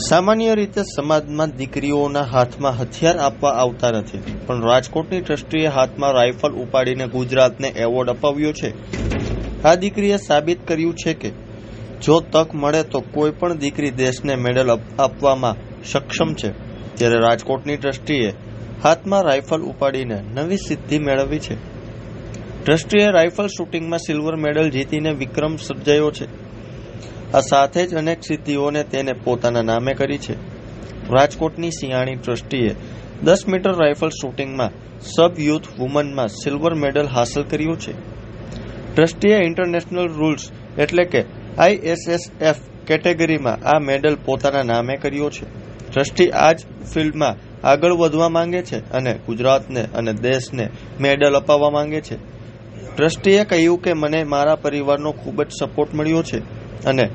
સામાન્ય રીતે સમાજમાં દીકરીઓના હાથમાં હથિયાર આપવા આવતા નથી, પણ રાજકોટની ટ્રસ્ટીએ હાથમાં રાઇફલ ઉપાડીને ગુજરાતને એવોર્ડ અપાવ્યો છે. આ દીકરીએ સાબિત કર્યું છે કે જો તક મળે તો કોઈ પણ દીકરી દેશને મેડલ આપવામાં સક્ષમ છે. ત્યારે રાજકોટની ટ્રસ્ટીએ હાથમાં રાઇફલ ઉપાડીને નવી સિદ્ધિ મેળવી છે. ટ્રસ્ટીએ રાઇફલ શૂટિંગમાં સિલ્વર મેડલ જીતીને વિક્રમ સર્જાયો છે. આ સાથે જ અનેક સિદ્ધિઓને તેને પોતાના નામે કરી છે. રાજકોટની સિયાણી ટ્રસ્ટીએ 10 મીટર રાઇફલ શૂટિંગમાં સબ યુથ વુમનમાં સિલ્વર મેડલ હાંસલ કર્યું છે. ટ્રસ્ટીએ ઇન્ટરનેશનલ રૂલ્સ એટલે કે ISSF કેટેગરીમાં આ મેડલ પોતાના નામે કર્યો છે. ટ્રસ્ટી આ જ ફિલ્ડમાં આગળ વધવા માંગે છે અને ગુજરાતને અને દેશને મેડલ અપાવવા માંગે છે. ટ્રસ્ટીએ કહ્યું કે મને મારા પરિવારનો ખૂબ જ સપોર્ટ મળ્યો છે અને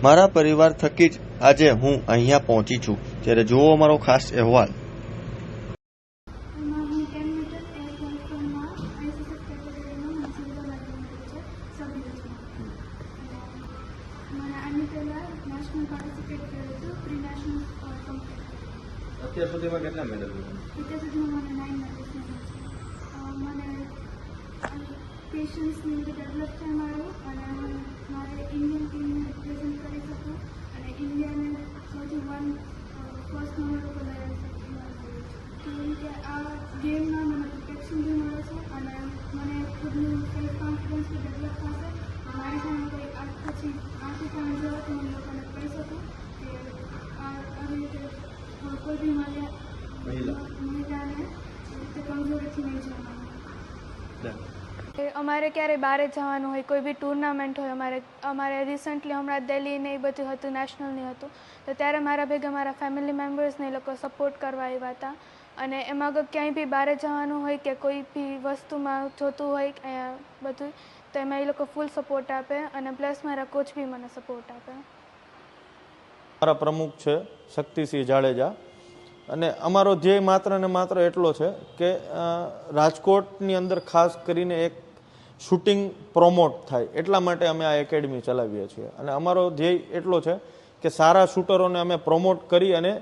મારા પરિવાર થકી જ આજે હું અહીંયા પહોંચી છું. ત્યારે જુઓ અમારો ખાસ અહેવાલ. અત્યાર સુધીમાં કેટલા મેડલ અત્યાર સુધીમાં મને 9 મેડલ્સ મને પેશન્સની ડેવલપ થાય મારું અને મારે ઇન્ડિયન ટીમને રિપ્રેઝન્ટ કરી શકું અને ઇન્ડિયાને સૌથી ફર્સ્ટ નંબર ઉપર લઈ શકું. કેવી રીતે આ ગેમમાં મને પ્રોટેક્શન બી મળે છે અને મને ખુદનું સેલ્ફ કોન્ફિડન્સ બી ડેવલપ થશે. મારી સામે કોઈ આથી પણ જો તો હું લોકોને કહી શકું કે આવી રીતે કોઈ બી મહિલાને કમજોરીથી નહીં જવાનું. અમારે ક્યારે બહાર જવાનું હોય, કોઈ બી ટુર્નામેન્ટ હોય, અમારે રિસન્ટલી હમણાં દિલ્હી ને એ બધું હતું, નેશનલની હતું, તો ત્યારે મારા ભેગા મારા ફેમિલી મેમ્બર્સને એ લોકો સપોર્ટ કરવા આવ્યા હતા. અને એમાં અગર ક્યાંય બી બહાર જવાનું હોય કે કોઈ બી વસ્તુમાં જોતું હોય બધું, તો એમાં એ લોકો ફૂલ સપોર્ટ આપે અને પ્લસ મારા કોચ બી મને સપોર્ટ આપે. મારા પ્રમુખ છે શક્તિસિંહ જાડેજા અને અમારો ધ્યેય માત્ર ને માત્ર એટલો છે કે રાજકોટની અંદર ખાસ કરીને એક શૂટિંગ પ્રમોટ થાય, એટલા માટે અમે આ એકેડમી ચલાવીએ છીએ. અને અમારો ધ્યેય એટલો છે કે સારા શૂટરોને અમે પ્રમોટ કરી અને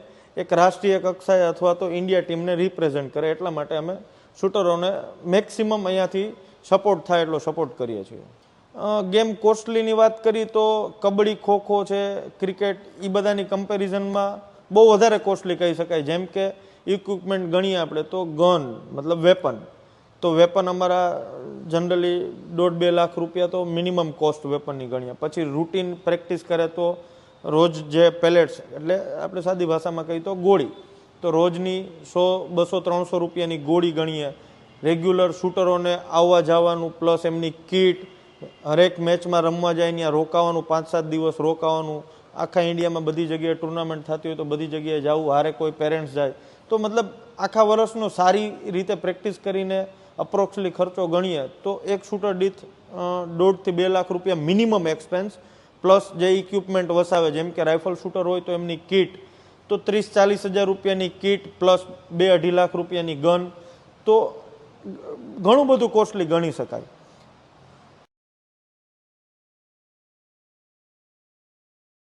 એક રાષ્ટ્રીય કક્ષાએ અથવા તો ઇન્ડિયા ટીમને રિપ્રેઝન્ટ કરે, એટલા માટે અમે શૂટરોને મેક્સિમમ અહીંયાથી સપોર્ટ થાય એટલો સપોર્ટ કરીએ છીએ. ગેમ કોસ્ટલીની વાત કરી તો કબડ્ડી, ખોખો છે, ક્રિકેટ, એ બધાની કમ્પેરિઝનમાં બહુ વધારે કોસ્ટલી કહી શકાય. જેમ કે ઇક્વિપમેન્ટ ગણીએ આપણે તો ગન મતલબ વેપન, તો વેપન અમારા જનરલી 1.5-2 લાખ રૂપિયા તો મિનિમમ કોસ્ટ વેપનની ગણીએ. પછી રૂટીન પ્રેક્ટિસ કરે તો રોજ જે પેલેટ્સ એટલે આપણે સાદી ભાષામાં કહીએ તો ગોળી, તો રોજની 100, 200, 300 રૂપિયાની ગોળી ગણીએ. રેગ્યુલર શૂટરોને આવવા જવાનું પ્લસ એમની કીટ, હરેક મેચમાં રમવા જાય ત્યાં રોકાવાનું, 5-7 દિવસ રોકાવાનું, આખા ઇન્ડિયામાં બધી જગ્યાએ ટુર્નામેન્ટ થતી હોય તો બધી જગ્યાએ જવું, હારે કોઈ પેરેન્ટ્સ જાય, તો મતલબ આખા વર્ષનો સારી રીતે પ્રેક્ટિસ કરીને અપ્રોક્સલી ખર્ચો ગણીએ તો એક શૂટર દીઠ 1.5-2 લાખ રૂપિયા મિનિમમ એક્સપેન્સ, પ્લસ જે ઇક્વિપમેન્ટ વસાવે, જેમ કે રાઇફલ શૂટર હોય તો એમની કીટ તો 30-40 હજાર રૂપિયાની કીટ પ્લસ 2-2.5 લાખ રૂપિયાની ગન, તો ઘણું બધું કોસ્ટલી ગણી શકાય.